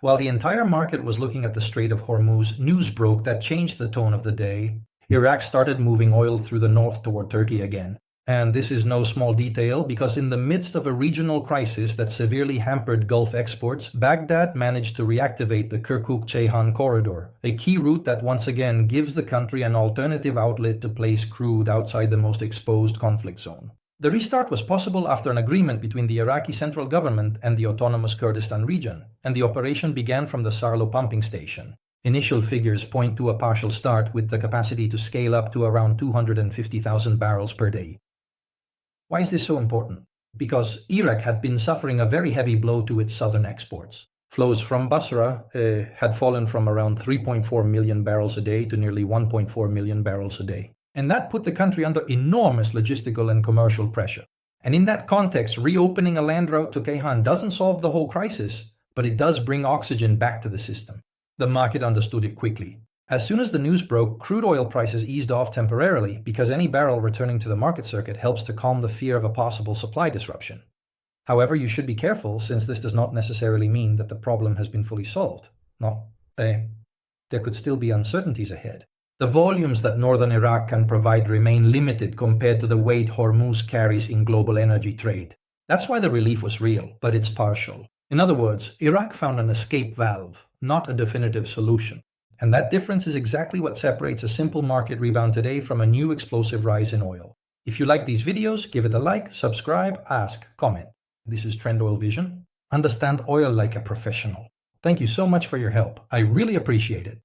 While the entire market was looking at the Strait of Hormuz, news broke that changed the tone of the day. Iraq started moving oil through the north toward Turkey again. And this is no small detail because in the midst of a regional crisis that severely hampered Gulf exports, Baghdad managed to reactivate the Kirkuk-Ceyhan corridor, a key route that once again gives the country an alternative outlet to place crude outside the most exposed conflict zone. The restart was possible after an agreement between the Iraqi central government and the autonomous Kurdistan region, and the operation began from the Sarlo pumping station. Initial figures point to a partial start with the capacity to scale up to around 250,000 barrels per day. Why is this so important? Because Iraq had been suffering a very heavy blow to its southern exports. Flows from Basra had fallen from around 3.4 million barrels a day to nearly 1.4 million barrels a day. And that put the country under enormous logistical and commercial pressure. And in that context, reopening a land route to Ceyhan doesn't solve the whole crisis, but it does bring oxygen back to the system. The market understood it quickly. As soon as the news broke, crude oil prices eased off temporarily because any barrel returning to the market circuit helps to calm the fear of a possible supply disruption. However, you should be careful since this does not necessarily mean that the problem has been fully solved. There could still be uncertainties ahead. The volumes that northern Iraq can provide remain limited compared to the weight Hormuz carries in global energy trade. That's why the relief was real, but it's partial. In other words, Iraq found an escape valve, not a definitive solution. And that difference is exactly what separates a simple market rebound today from a new explosive rise in oil. If you like these videos, give it a like, subscribe, ask, comment. This is Trend Oil Vision. Understand oil like a professional. Thank you so much for your help. I really appreciate it.